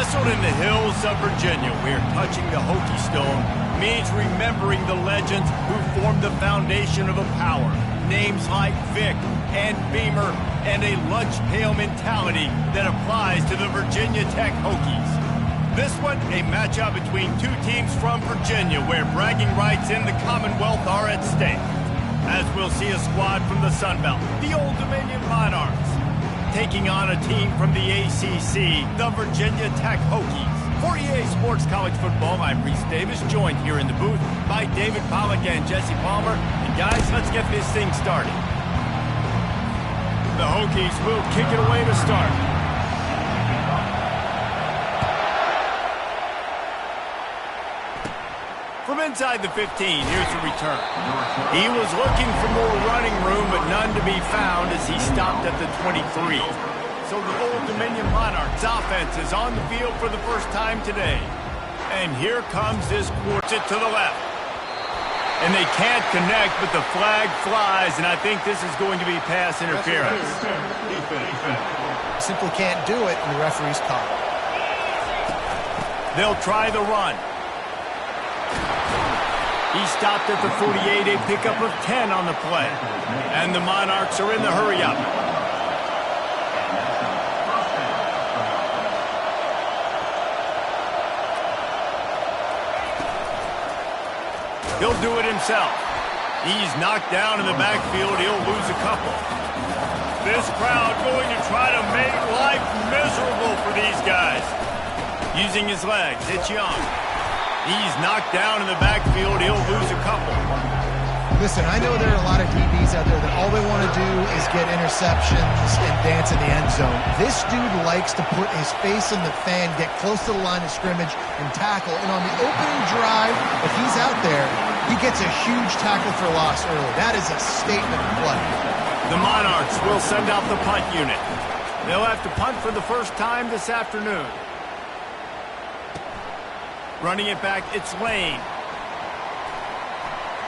Nestled in the hills of Virginia, where touching the Hokie Stone means remembering the legends who formed the foundation of a power. Names like Vic and Beamer, and a lunch pail mentality that applies to the Virginia Tech Hokies. This one, a matchup between two teams from Virginia, where bragging rights in the Commonwealth are at stake. As we'll see a squad from the Sun Belt, the Old Dominion Monarchs, taking on a team from the ACC, the Virginia Tech Hokies. For EA Sports College Football, I'm Reese Davis, joined here in the booth by David Pollack and Jesse Palmer. And guys, let's get this thing started. The Hokies will kick it away to start. From inside the 15, here's the return. He was looking for more running room, but none to be found as he stopped at the 23. So the Old Dominion Monarchs offense is on the field for the first time today. And here comes this quarter to the left. And they can't connect, but the flag flies, and I think this is going to be pass interference. Simply can't do it, and the referee's caught. They'll try the run. He stopped at the 48, a pickup of 10 on the play. And the Monarchs are in the hurry-up. He'll do it himself. He's knocked down in the backfield. He'll lose a couple. This crowd going to try to make life miserable for these guys. Using his legs, it's Young. He's knocked down in the backfield. He'll lose a couple. Listen, I know there are a lot of DBs out there that all they want to do is get interceptions and dance in the end zone. This dude likes to put his face in the fan, get close to the line of scrimmage, and tackle. And on the opening drive, if he's out there, he gets a huge tackle for loss early. That is a statement play. The Monarchs will send out the punt unit. They'll have to punt for the first time this afternoon. Running it back, it's Lane.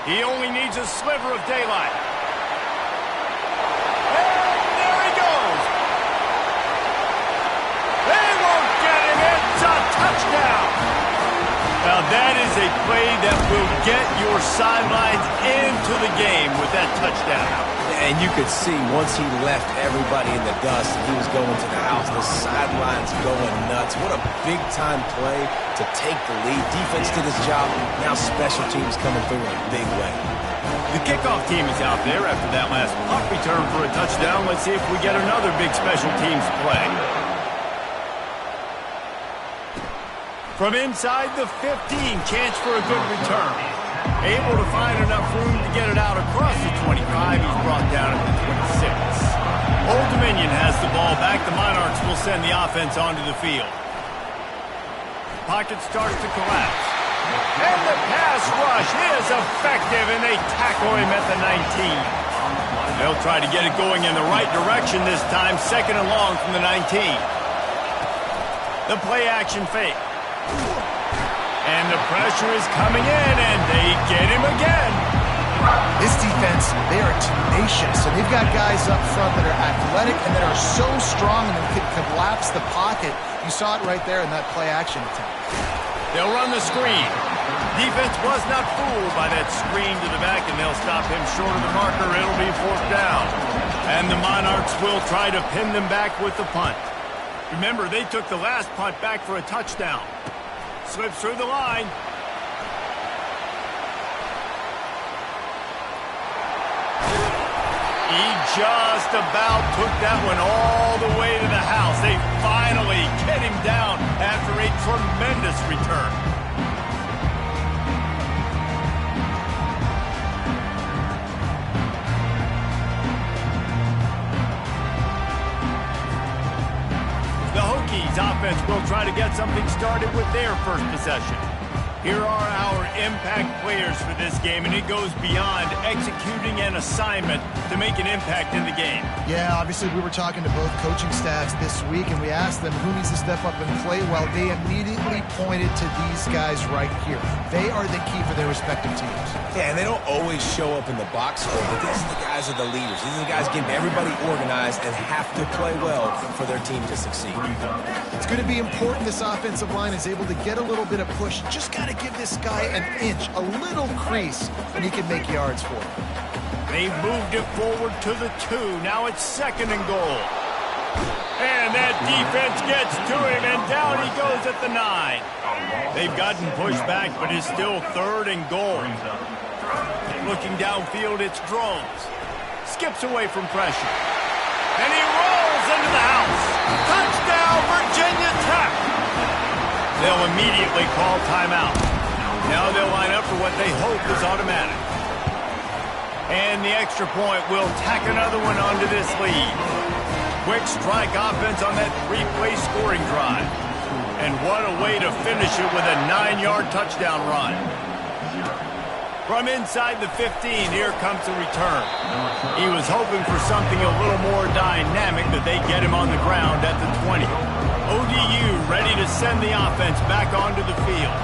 He only needs a sliver of daylight. And there he goes. They won't get him. It's a touchdown. Now that is a play that will get your sidelines into the game with that touchdown. And you could see once he left everybody in the dust and he was going to the house, the sidelines going nuts. What a big-time play to take the lead. Defense did his job. Now special teams coming through in a big way. The kickoff team is out there after that last punt return for a touchdown. Let's see if we get another big special teams play. From inside the 15, chance for a good return. Able to find enough room to get it out across the 25. He's brought down at the 26. Old Dominion has the ball back. The Monarchs will send the offense onto the field. Pocket starts to collapse. And the pass rush is effective, and they tackle him at the 19. They'll try to get it going in the right direction this time. Second and long from the 19. The play action fake. And the pressure is coming in, and they get him again. This defense, they are tenacious, and they've got guys up front that are athletic and that are so strong and can collapse the pocket. You saw it right there in that play-action attempt. They'll run the screen. Defense was not fooled by that screen to the back, and they'll stop him short of the marker. It'll be fourth down. And the Monarchs will try to pin them back with the punt. Remember, they took the last punt back for a touchdown. Slips through the line. He just about took that one all the way to the house. They finally get him down after a tremendous return. The Hokies offense will try to get something started with their first possession. Here are our impact players for this game, and it goes beyond executing an assignment to make an impact in the game. Yeah, obviously we were talking to both coaching staffs this week, and we asked them who needs to step up and play well. They immediately pointed to these guys right here. They are the key for their respective teams. Yeah, and they don't always show up in the box score, but these are the guys are the leaders. These are the guys getting everybody organized and have to play well for their team to succeed. It's going to be important this offensive line is able to get a little bit of push. Just got to give this guy an inch, a little crease, and he can make yards for him. They've moved it forward to the 2. Now it's 2nd and goal. And that defense gets to him, and down he goes at the 9. They've gotten pushed back, but it's still 3rd and goal. Looking downfield, it's Drones. Skips away from pressure. And he rolls into the house. Touchdown, Virginia Tech! They'll immediately call timeout. Now they'll line up for what they hope is automatic. And the extra point will tack another one onto this lead. Quick strike offense on that 3-play scoring drive. And what a way to finish it with a 9-yard touchdown run. From inside the 15, here comes the return. He was hoping for something a little more dynamic, that they get him on the ground at the 20. ODU ready to send the offense back onto the field.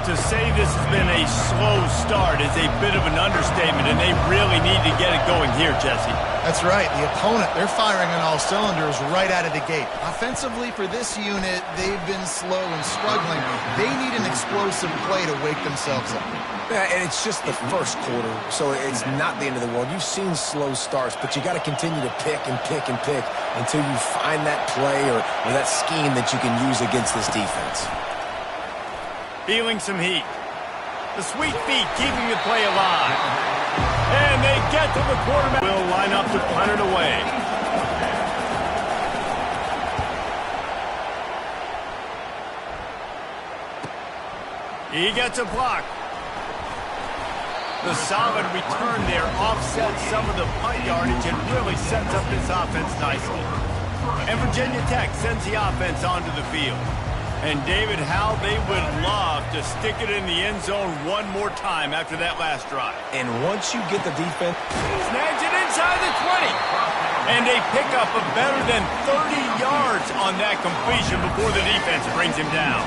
To say this has been a slow start is a bit of an understatement, and they really need to get it going here, Jesse. That's right. The opponent, they're firing on all cylinders right out of the gate. Offensively for this unit, they've been slow and struggling. They need an explosive play to wake themselves up. Yeah, and it's just the first quarter, so it's not the end of the world. You've seen slow starts, but you got to continue to pick and pick and pick until you find that play or that scheme that you can use against this defense. Feeling some heat. The sweet feet keeping the play alive. And they get to the quarterback. Will line up to punt it away. He gets a block. The solid return there offsets some of the punt yardage and really sets up this offense nicely. And Virginia Tech sends the offense onto the field. And David, how they would love to stick it in the end zone one more time after that last drive. And once you get the defense... Snags it inside the 20. And a pickup of better than 30 yards on that completion before the defense brings him down.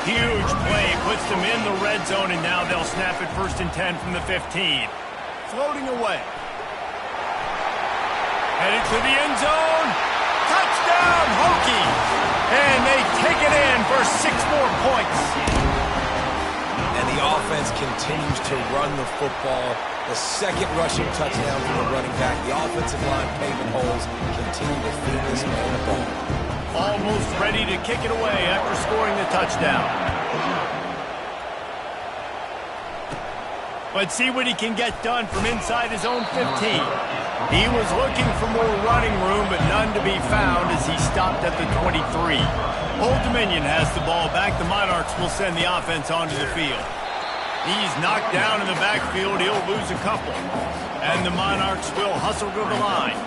Huge play, puts them in the red zone, and now they'll snap it 1st and 10 from the 15. Floating away. Headed to the end zone. Touchdown, Hokies! And they take it in for 6 more points. And the offense continues to run the football. The 2nd rushing touchdown from the running back. The offensive line paving holes. Continue to feed this man the ball. Almost ready to kick it away after scoring the touchdown. Let's see what he can get done from inside his own 15. He was looking for more running room, but none to be found as he stopped at the 23. Old Dominion has the ball back. The Monarchs will send the offense onto the field. He's knocked down in the backfield. He'll lose a couple. And the Monarchs will hustle to the line.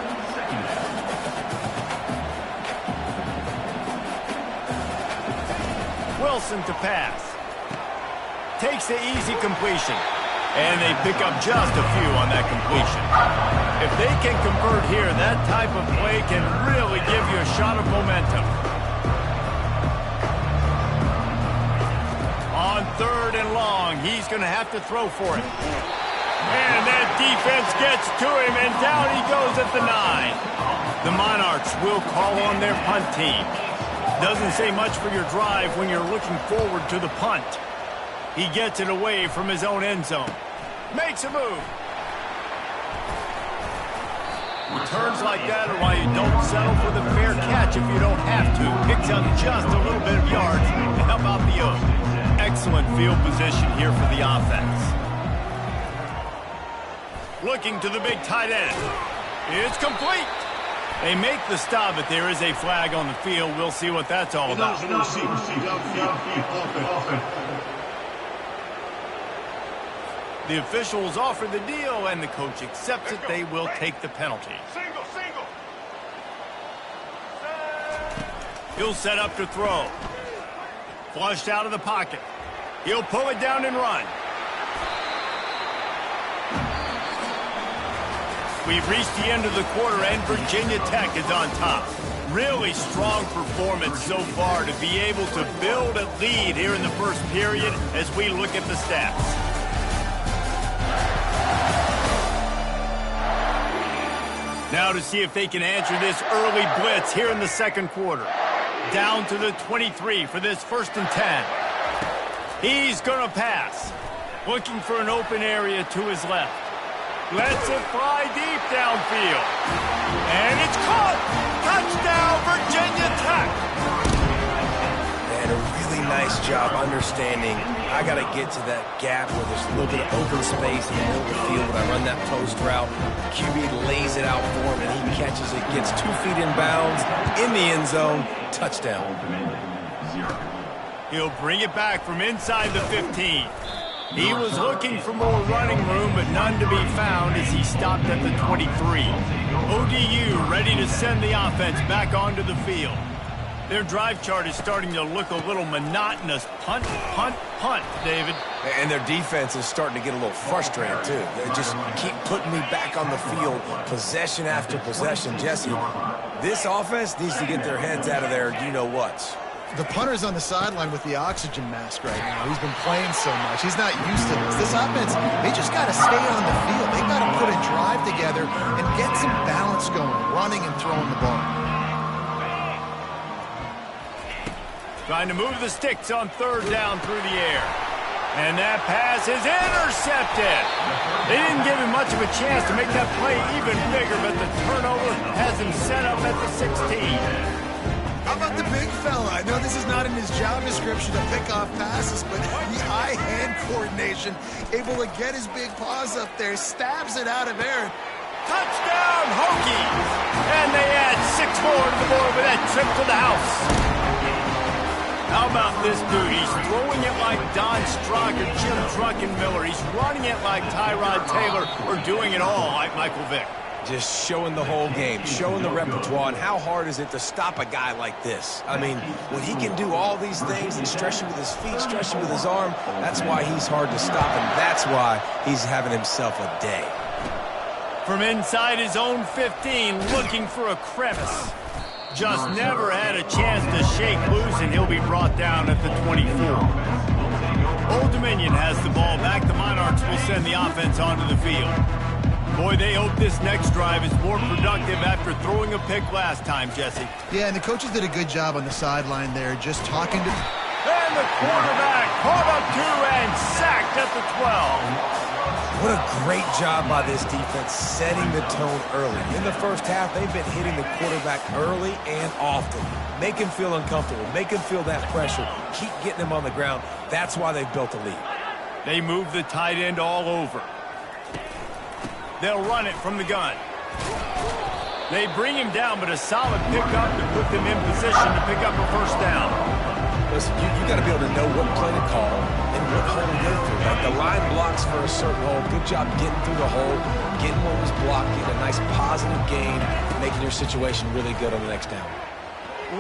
Wilson to pass. Takes the easy completion. And they pick up just a few on that completion. If they can convert here, that type of play can really give you a shot of momentum. On 3rd and long, he's going to have to throw for it. And that defense gets to him, and down he goes at the 9. The Monarchs will call on their punt team. Doesn't say much for your drive when you're looking forward to the punt. He gets it away from his own end zone. Makes a move. Returns like that are why you don't settle for the fair catch if you don't have to. Picks up just a little bit of yards to help out the Oak. Excellent field position here for the offense. Looking to the big tight end. It's complete. They make the stop, but there is a flag on the field. We'll see what that's all about. The officials offer the deal, and the coach accepts it. They will take the penalty. He'll set up to throw. Flushed out of the pocket. He'll pull it down and run. We've reached the end of the quarter, and Virginia Tech is on top. Really strong performance so far to be able to build a lead here in the first period as we look at the stats. Now to see if they can answer this early blitz here in the second quarter. Down to the 23 for this 1st and 10. He's going to pass. Looking for an open area to his left. Lets it fly deep downfield. And it's caught! Touchdown, Virginia Tech! And a really nice job understanding I got to get to that gap where there's a little bit of open space in the middle of the field when I run that post route. QB lays it out for him, and he catches it, gets 2 feet in bounds, in the end zone, touchdown. He'll bring it back from inside the 15. He was looking for more running room, but none to be found as he stopped at the 23. ODU ready to send the offense back onto the field. Their drive chart is starting to look a little monotonous. Punt, punt, punt, David. And their defense is starting to get a little frustrated, too. They just keep putting me back on the field, possession after possession. Jesse, this offense needs to get their heads out of their you-know-whats. The punter's on the sideline with the oxygen mask right now. He's been playing so much. He's not used to this. This offense, they just got to stay on the field. They got to put a drive together and get some balance going, running and throwing the ball. Trying to move the sticks on 3rd down through the air. And that pass is intercepted. They didn't give him much of a chance to make that play even bigger, but the turnover has him set up at the 16. How about the big fella? I know this is not in his job description to pick off passes, but the eye-hand coordination, able to get his big paws up there, stabs it out of air. Touchdown, Hokies! And they add 6 more to the board with that trip to the house. How about this dude? He's throwing it like Don Strock or Jim Druckenmiller. He's running it like Tyrod Taylor or doing it all like Michael Vick. Just showing the whole game, showing the repertoire, and how hard is it to stop a guy like this? I mean, when he can do all these things and stretch you with his feet, stretch you with his arm, that's why he's hard to stop, and that's why he's having himself a day. From inside his own 15, looking for a crevice. Just never had a chance to shake loose, and he'll be brought down at the 24. Old Dominion has the ball back. The Monarchs will send the offense onto the field. Boy, they hope this next drive is more productive after throwing a pick last time, Jesse. Yeah, and the coaches did a good job on the sideline there, just talking to... And the quarterback caught up to and sacked at the 12. What a great job by this defense setting the tone early. In the first half, they've been hitting the quarterback early and often. Make him feel uncomfortable. Make him feel that pressure. Keep getting him on the ground. That's why they've built a lead. They move the tight end all over. They'll run it from the gun. They bring him down, but a solid pickup to put them in position to pick up a 1st down. Listen, you got to be able to know what play to call and what hole to go through. Like the line blocks for a certain hole. Good job getting through the hole, getting what was blocked, getting a nice positive gain, making your situation really good on the next down.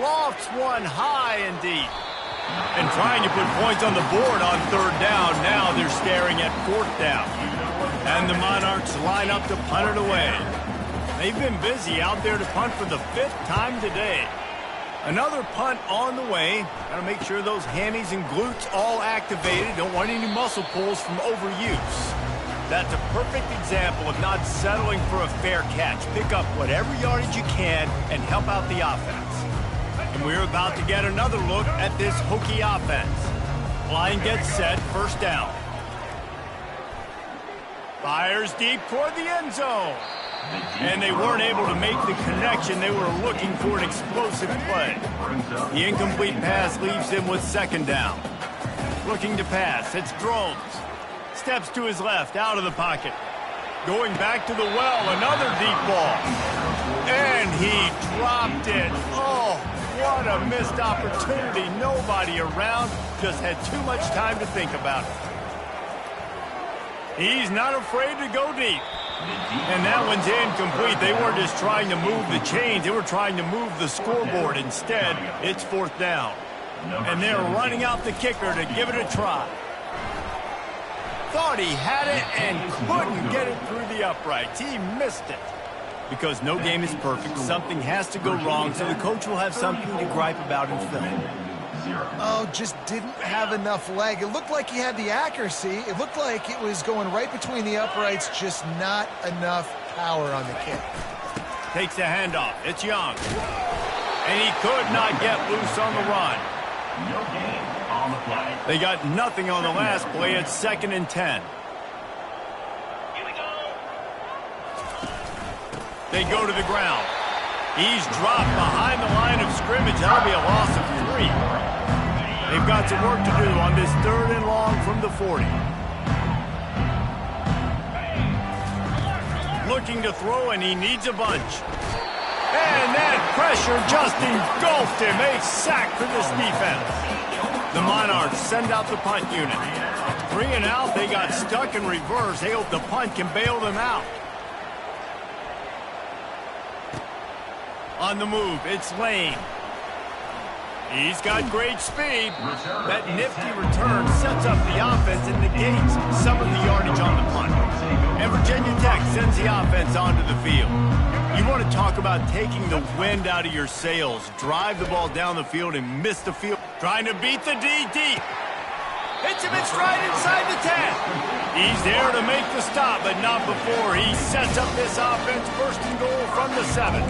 Lofts one high and deep. And trying to put points on the board on 3rd down. Now they're staring at 4th down. And the Monarchs line up to punt it away. They've been busy out there to punt for the 5th time today. Another punt on the way. Got to make sure those hammies and glutes all activated. Don't want any muscle pulls from overuse. That's a perfect example of not settling for a fair catch. Pick up whatever yardage you can and help out the offense. And we're about to get another look at this Hokie offense. Line gets set, 1st down. Fires deep toward the end zone. And they weren't able to make the connection. They were looking for an explosive play. The incomplete pass leaves him with 2nd down. Looking to pass. It's Drones. Steps to his left, out of the pocket. Going back to the well, another deep ball. And he dropped it. Oh, what a missed opportunity. Nobody around. Just had too much time to think about it. He's not afraid to go deep. And that one's incomplete. They weren't just trying to move the chains. They were trying to move the scoreboard. Instead, it's 4th down. And they're running out the kicker to give it a try. thought he had it and couldn't get it through the uprights. He missed it. Because no game is perfect, something has to go wrong, so the coach will have something to gripe about in film. Oh, just didn't have enough leg. It looked like he had the accuracy. It looked like it was going right between the uprights, just not enough power on the kick. Takes the handoff. It's Young. And he could not get loose on the run. No gain on the play. They got nothing on the last play. It's 2nd and 10. They go to the ground. He's dropped behind the line of scrimmage. That'll be a loss of 3. They've got some work to do on this 3rd and long from the 40. Looking to throw, and he needs a bunch. And that pressure just engulfed him. A sack for this defense. The Monarchs send out the punt unit. 3 and out. They got stuck in reverse. They hope the punt can bail them out. On the move, it's Lane. He's got great speed. That nifty return sets up the offense and negates some of the yardage on the punt. And Virginia Tech sends the offense onto the field. You want to talk about taking the wind out of your sails. Drive the ball down the field and miss the field. Trying to beat the D deep. Hits him in stride inside the 10. He's there to make the stop, but not before he sets up this offense. 1st and goal from the 7.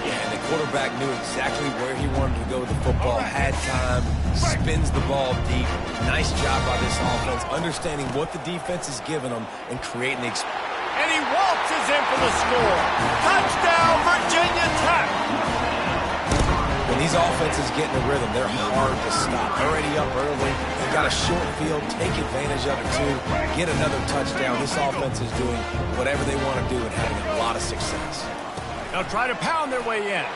And the quarterback knew exactly where he wanted to go with the football, had time, spins the ball deep. Nice job by this offense, understanding what the defense is giving them and creating the experience. And he waltzes in for the score. Touchdown, Virginia Tech. When these offenses get in a rhythm, they're hard to stop. Already up early, they've got a short field, take advantage of it too, get another touchdown. This offense is doing whatever they want to do and having a lot of success. They'll try to pound their way in.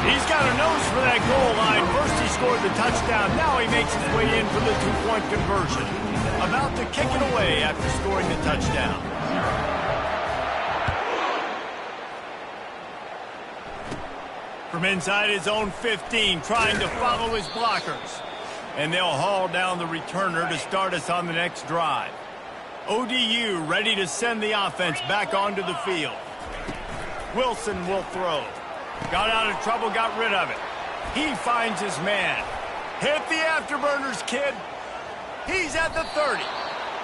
He's got a nose for that goal line. First he scored the touchdown. Now he makes his way in for the 2-point conversion. About to kick it away after scoring the touchdown. From inside his own 15, trying to follow his blockers. And they'll haul down the returner to start us on the next drive. ODU ready to send the offense back onto the field. Wilson will throw. Got out of trouble, got rid of it. He finds his man. Hit the afterburners, kid. He's at the 30.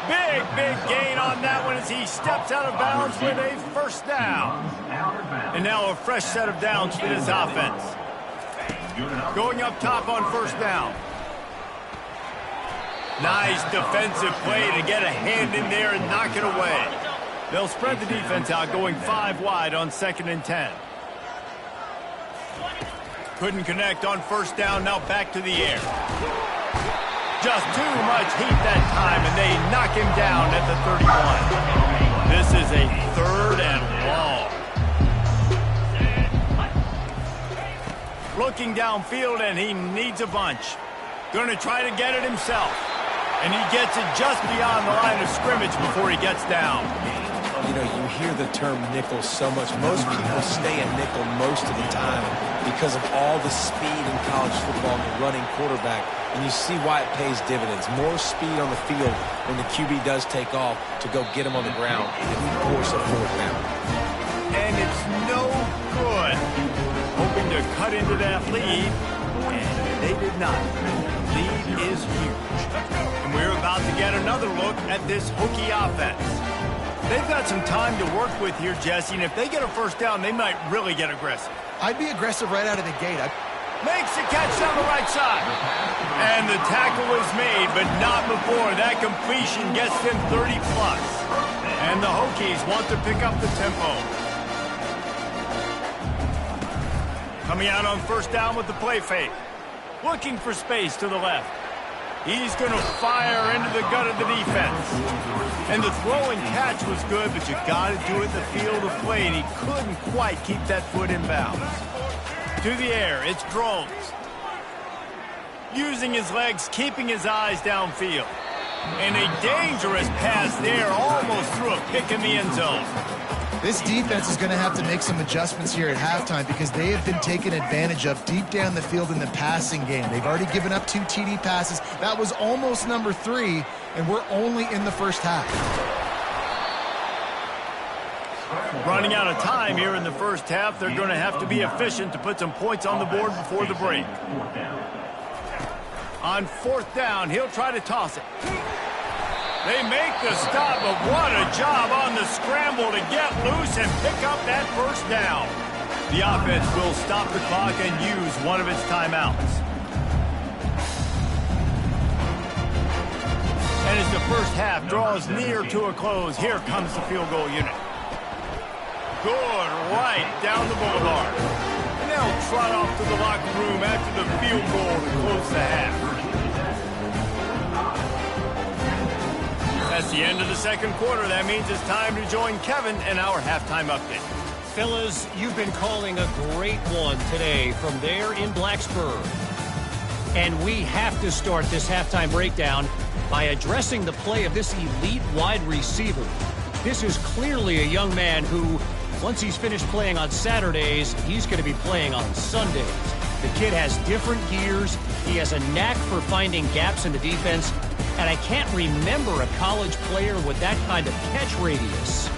Big gain on that one as he steps out of bounds with a 1st down. And now a fresh set of downs for this offense. Going up top on 1st down. Nice defensive play to get a hand in there and knock it away. They'll spread the defense out, going 5 wide on 2nd and 10. Couldn't connect on 1st down, now back to the air. Just too much heat that time, and they knock him down at the 31. This is a 3rd and long. Looking downfield, and he needs a bunch. Going to try to get it himself. And he gets it just beyond the line of scrimmage before he gets down. You know, you hear the term nickel so much. Most people stay a nickel most of the time because of all the speed in college football and the running quarterback. And you see why it pays dividends. More speed on the field when the QB does take off to go get him on the ground and force a 4th down. And it's no good. Hoping to cut into that lead, and they did not. Lead is huge. And we're about to get another look at this Hokie offense. They've got some time to work with here, Jesse, and if they get a 1st down, they might really get aggressive. I'd be aggressive right out of the gate. Makes the catch down the right side. And the tackle is made, but not before that completion gets them 30+. And the Hokies want to pick up the tempo. Coming out on 1st down with the play fake. Looking for space to the left. He's going to fire into the gut of the defense. And the throw and catch was good, but you got to do it in the field of play, and he couldn't quite keep that foot in bounds. To the air, it's Drones. Using his legs, keeping his eyes downfield. And a dangerous pass there, almost threw a pick in the end zone. This defense is going to have to make some adjustments here at halftime because they have been taken advantage of deep down the field in the passing game. They've already given up 2 TD passes. That was almost number 3, and we're only in the first half. Running out of time here in the first half. They're going to have to be efficient to put some points on the board before the break. On 4th down, he'll try to toss it. They make the stop, but what a job on the scramble to get loose and pick up that first down. The offense will stop the clock and use one of its timeouts. And as the first half draws near to a close, here comes the field goal unit. Good right down the boulevard. And they'll trot off to the locker room after the field goal to close the half. That's the end of the second quarter. That means it's time to join Kevin in our halftime update. Fellas, you've been calling a great one today from there in Blacksburg. And we have to start this halftime breakdown by addressing the play of this elite wide receiver. This is clearly a young man who, once he's finished playing on Saturdays, he's going to be playing on Sundays. The kid has different gears. He has a knack for finding gaps in the defense. And I can't remember a college player with that kind of catch radius.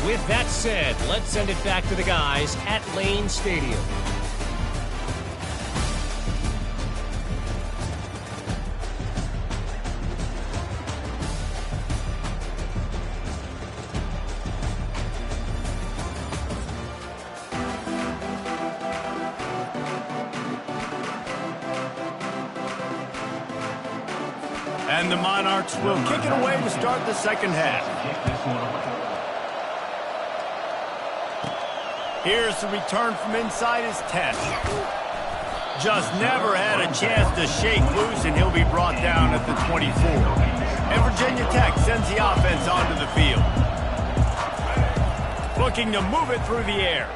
With that said, let's send it back to the guys at Lane Stadium. And the Monarchs will kick it away to start the second half. Here's the return from inside his 10. Just never had a chance to shake loose, and he'll be brought down at the 24. And Virginia Tech sends the offense onto the field. Looking to move it through the air.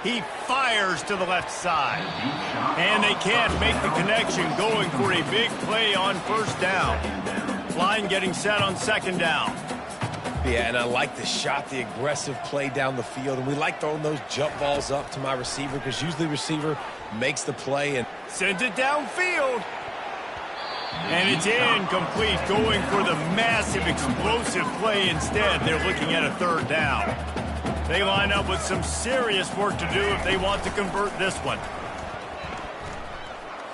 He fires to the left side. And they can't make the connection, going for a big play on first down. Line getting set on second down. Yeah, and I like the shot, the aggressive play down the field. And we like throwing those jump balls up to my receiver because usually the receiver makes the play and sends it downfield. And it's incomplete, going for the massive explosive play instead. They're looking at a third down. They line up with some serious work to do if they want to convert this one.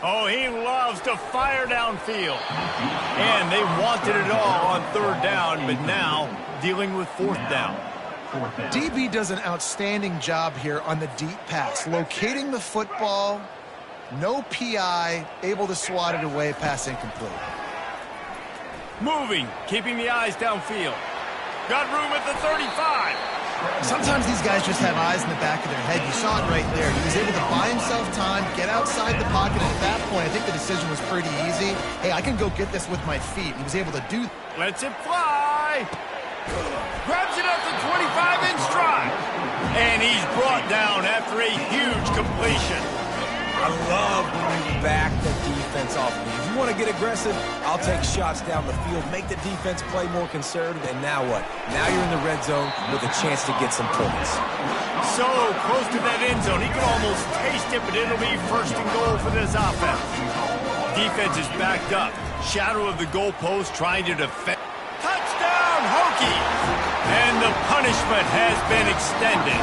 Oh, he loves to fire downfield. And they wanted it all on third down, but now dealing with fourth down. DB does an outstanding job here on the deep pass, locating the football, no PI, able to swat it away, pass incomplete. Moving, keeping the eyes downfield. Got room at the 35. Sometimes these guys just have eyes in the back of their head. You saw it right there. He was able to buy himself time, get outside the pocket, and at that point, I think the decision was pretty easy. Hey, I can go get this with my feet. He was able to do that. Lets it fly. Grabs it up to 25 in stride. And he's brought down after a huge completion. I love when you back the defense off me. If you want to get aggressive, I'll take shots down the field, make the defense play more conservative, and now what? Now you're in the red zone with a chance to get some points. So close to that end zone, he can almost taste it, but it'll be first and goal for this offense. Defense is backed up. Shadow of the goalpost trying to defend. Touchdown, Hokie! And the punishment has been extended.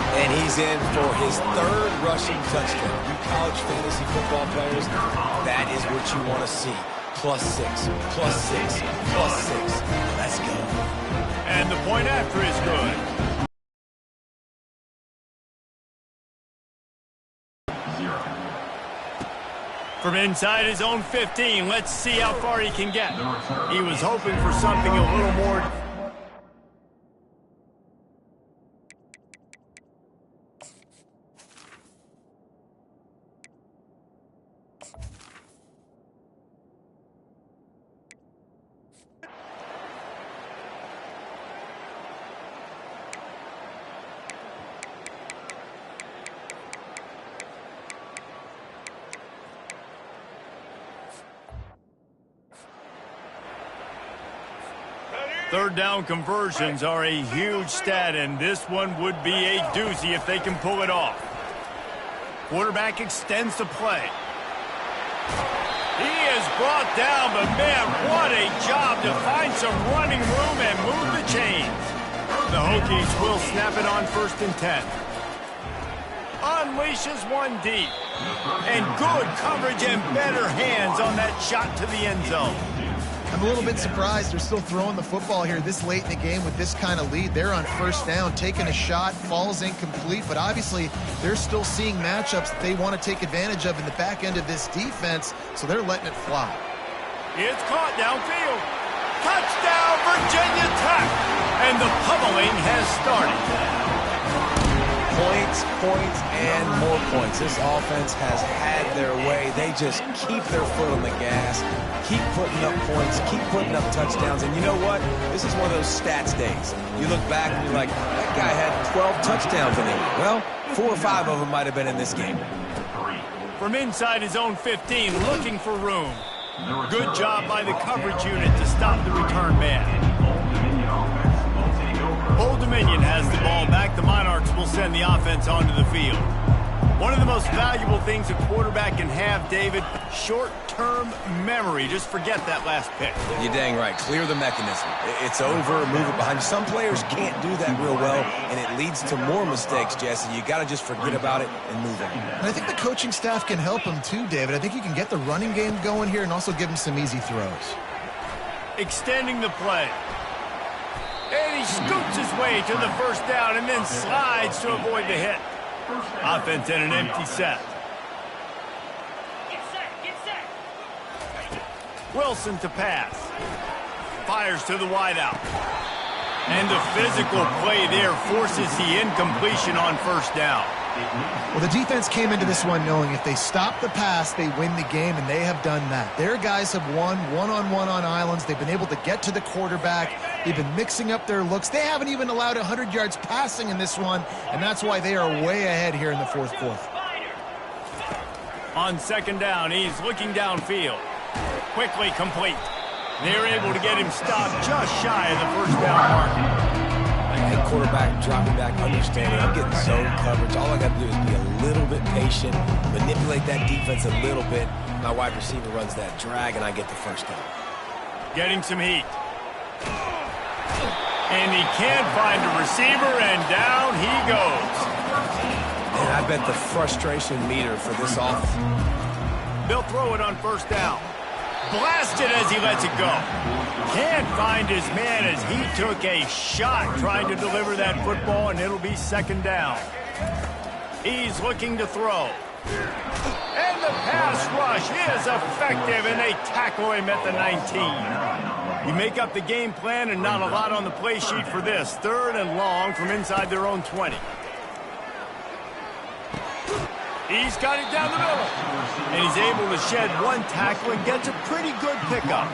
And he's in for his third rushing touchdown. You college fantasy football players, that is what you want to see. +6, +6, +6. Let's go. And the point after is good. From inside his own 15, let's see how far he can get. He was hoping for something a little more. Third down conversions are a huge stat, and this one would be a doozy if they can pull it off. Quarterback extends the play. He is brought down, but man, what a job to find some running room and move the chains. The Hokies will snap it on 1st and 10. Unleashes one deep. And good coverage and better hands on that shot to the end zone. I'm a little bit surprised they're still throwing the football here this late in the game with this kind of lead. They're on 1st down, taking a shot, falls incomplete, but obviously they're still seeing matchups that they want to take advantage of in the back end of this defense, so they're letting it fly. It's caught downfield. Touchdown, Virginia Tech! And the pummeling has started. Points, points, and more points. This offense has had their way. They just keep their foot on the gas, keep putting up points, keep putting up touchdowns. And you know what? This is one of those stats days. You look back and you're like, that guy had 12 touchdowns in it. Well, 4 or 5 of them might have been in this game. From inside his own 15, looking for room. Good job by the coverage unit to stop the return man. Old Dominion has the ball back. The Monarchs will send the offense onto the field. One of the most valuable things a quarterback can have, David, short-term memory. Just forget that last pick. You're dang right. Clear the mechanism. It's over, move it behind you. Some players can't do that real well, and it leads to more mistakes, Jesse. You got to just forget about it and move on. And I think the coaching staff can help him too, David. I think you can get the running game going here and also give him some easy throws. Extending the play. And he scoots his way to the 1st down and then slides to avoid the hit. Offense in an empty set. Get set. Wilson to pass. Fires to the wideout. And the physical play there forces the incompletion on 1st down. Well, the defense came into this one knowing if they stop the pass, they win the game, and they have done that. Their guys have won one-on-one on islands. They've been able to get to the quarterback. They've been mixing up their looks. They haven't even allowed 100 yards passing in this one, and that's why they are way ahead here in the 4th quarter. On 2nd down, he's looking downfield. Quickly complete. They're able to get him stopped just shy of the 1st down mark. Hey, quarterback dropping back, understanding I'm getting zone coverage. All I got to do is be a little bit patient, manipulate that defense a little bit. My wide receiver runs that drag, and I get the 1st down. Getting some heat. And he can't find a receiver, and down he goes. And I bet the frustration meter for this offense. They'll throw it on 1st down. Blasted as he lets it go. Can't find his man as he took a shot trying to deliver that football, and it'll be 2nd down. He's looking to throw. And the pass rush is effective, and they tackle him at the 19. You make up the game plan and not a lot on the play sheet for this. 3rd and long from inside their own 20. He's got it down the middle. And he's able to shed one tackle and gets a pretty good pickup.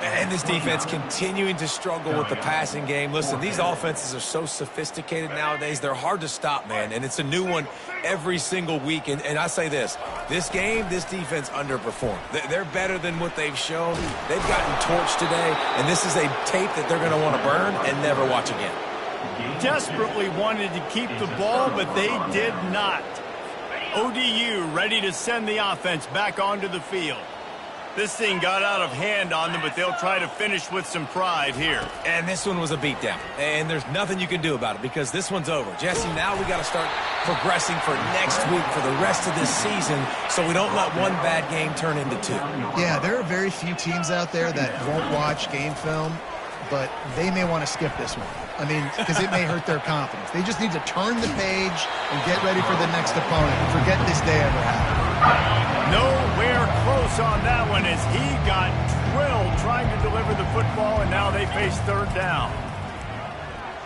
And this defense continuing to struggle with the passing game. Listen, these offenses are so sophisticated nowadays. They're hard to stop, man. And it's a new one every single week. And I say this game, this defense underperformed. They're better than what they've shown. They've gotten torched today. And this is a tape that they're going to want to burn and never watch again. Desperately wanted to keep the ball, but they did not. ODU ready to send the offense back onto the field. This thing got out of hand on them, but they'll try to finish with some pride here. And this one was a beatdown. And there's nothing you can do about it because this one's over. Jesse, now we got to start progressing for next week for the rest of this season so we don't let one bad game turn into 2. Yeah, there are very few teams out there that won't watch game film, but they may want to skip this one. I mean, because it may hurt their confidence. They just need to turn the page and get ready for the next opponent and forget this day ever happened. Nowhere close on that one as he got drilled trying to deliver the football, and now they face 3rd down.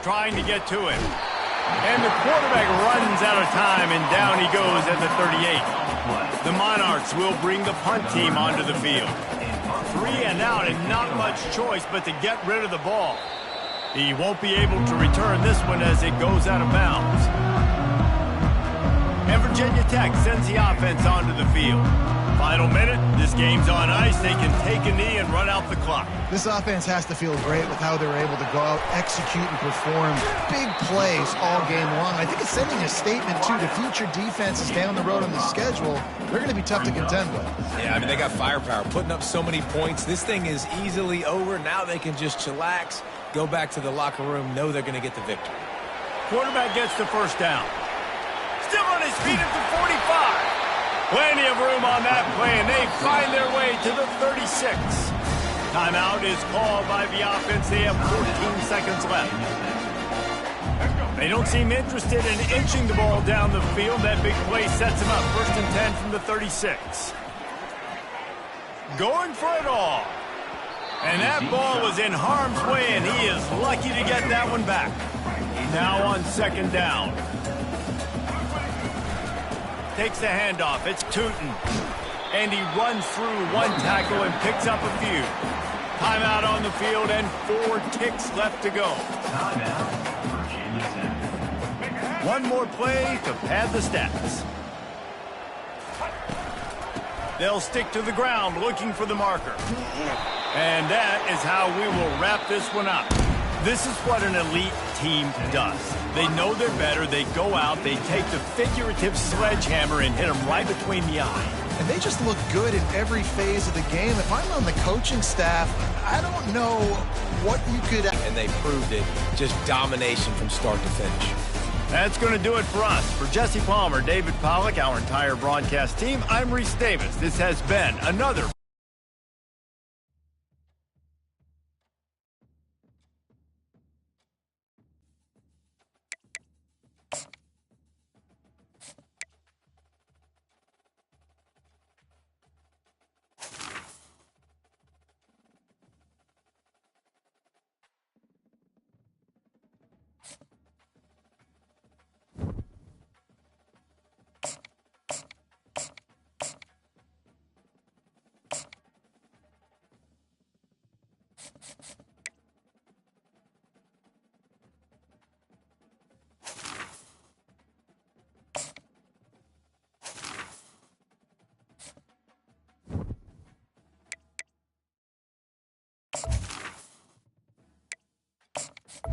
Trying to get to it. And the quarterback runs out of time, and down he goes at the 38. The Monarchs will bring the punt team onto the field. 3 and out, and not much choice but to get rid of the ball. He won't be able to return this one as it goes out of bounds. and Virginia Tech sends the offense onto the field. Final minute, this game's on ice. They can take a knee and run out the clock. This offense has to feel great with how they're able to go out, execute, and perform big plays all game long. I think it's sending a statement, too, to future defenses down the road on the schedule. They're going to be tough to contend with. Yeah, I mean, they got firepower, putting up so many points. This thing is easily over. Now they can just chillax, go back to the locker room, know they're going to get the victory. Quarterback gets the first down. Still on his feet at the 45. Plenty of room on that play, and they find their way to the 36. Timeout is called by the offense. They have 14 seconds left. They don't seem interested in inching the ball down the field. That big play sets them up. 1st and 10 from the 36. Going for it all. And that ball was in harm's way, and he is lucky to get that one back. Now on 2nd down. Takes the handoff. It's Tootin. And he runs through one tackle and picks up a few. Timeout on the field and 4 ticks left to go. One more play to pad the stats. They'll stick to the ground looking for the marker. And that is how we will wrap this one up. This is what an elite team does. They know they're better. They go out. They take the figurative sledgehammer and hit them right between the eyes. And they just look good in every phase of the game. If I'm on the coaching staff, I don't know what you could... And they proved it. Just domination from start to finish. That's going to do it for us. For Jesse Palmer, David Pollack, our entire broadcast team, I'm Reese Davis. This has been another...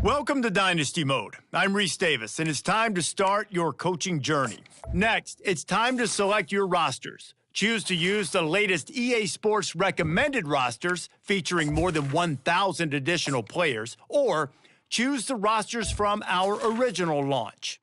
Welcome to Dynasty Mode. I'm Reese Davis, and it's time to start your coaching journey. Next, it's time to select your rosters. Choose to use the latest EA Sports recommended rosters featuring more than 1,000 additional players, or choose the rosters from our original launch.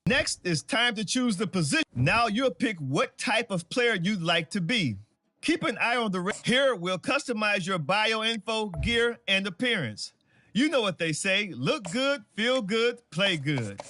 Next, it's time to choose the position. Now you'll pick what type of player you'd like to be. Keep an eye on the here. We'll customize your bio info, gear, and appearance. You know what they say, look good, feel good, play good.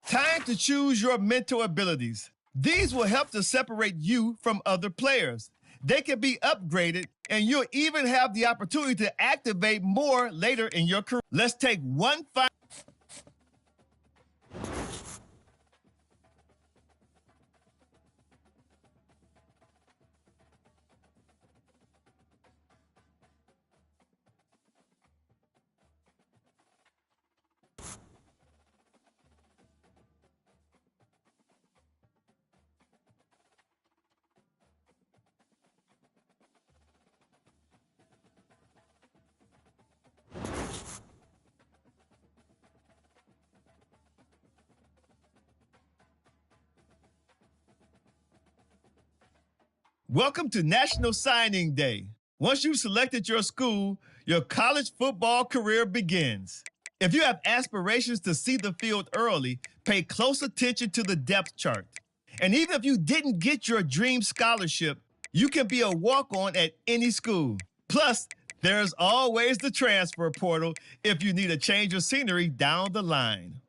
Time to choose your mental abilities. These will help to separate you from other players. They can be upgraded, and you'll even have the opportunity to activate more later in your career. Let's take one final. Welcome to National Signing Day. Once you've selected your school, your college football career begins. If you have aspirations to see the field early, pay close attention to the depth chart. And even if you didn't get your dream scholarship, you can be a walk-on at any school. Plus, there's always the transfer portal if you need a change of scenery down the line.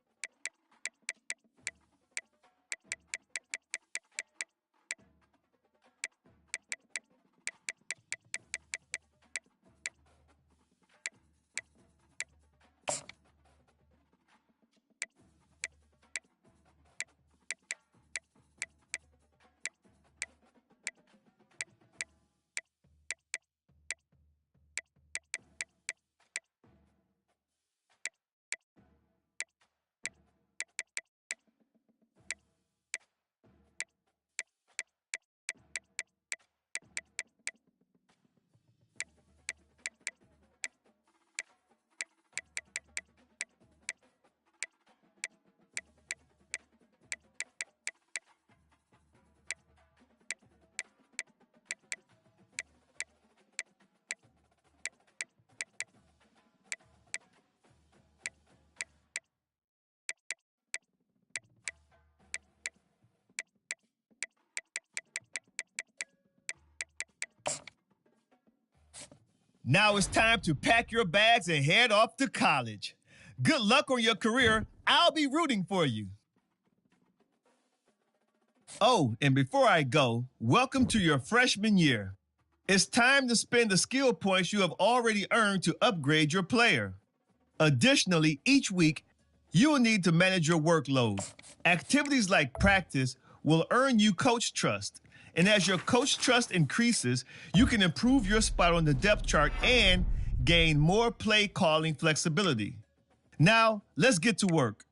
Now it's time to pack your bags and head off to college. Good luck on your career. I'll be rooting for you. Oh, and before I go, welcome to your freshman year. It's time to spend the skill points you have already earned to upgrade your player. Additionally, each week, you will need to manage your workload. Activities like practice will earn you coach trust. And as your coach trust increases, you can improve your spot on the depth chart and gain more play calling flexibility. Now, let's get to work.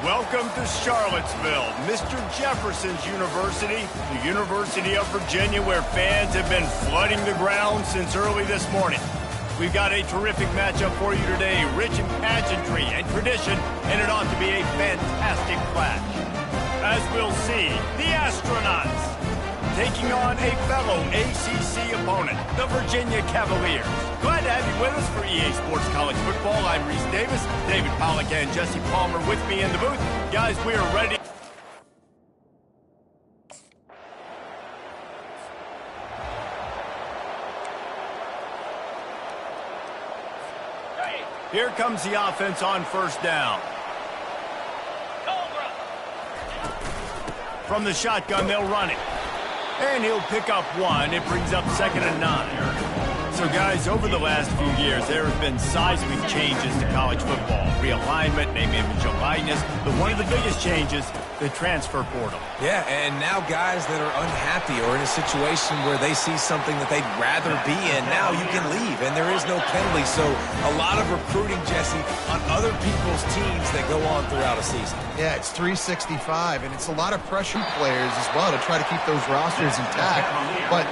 Welcome to Charlottesville, Mr. Jefferson's University, the University of Virginia, where fans have been flooding the ground since early this morning. We've got a terrific matchup for you today, rich in pageantry and tradition, and it ought to be a fantastic clash. As we'll see, the Astronauts taking on a fellow ACC opponent, the Virginia Cavaliers. Glad to have you with us for EA Sports College Football. I'm Reese Davis, David Pollack and Jesse Palmer with me in the booth. Guys, we are ready. Here comes the offense on first down. From the shotgun, they'll run it. And he'll pick up one. It brings up 2nd and 9. So, guys, over the last few years, there have been seismic changes to college football. Realignment, name, image, and likeness. But one of the biggest changes, the transfer portal. Yeah, and now guys that are unhappy or in a situation where they see something that they'd rather be in, now you can leave, and there is no penalty. So a lot of recruiting, Jesse, on other people's teams that go on throughout a season. Yeah, it's 365, and it's a lot of pressure players as well to try to keep those rosters intact. But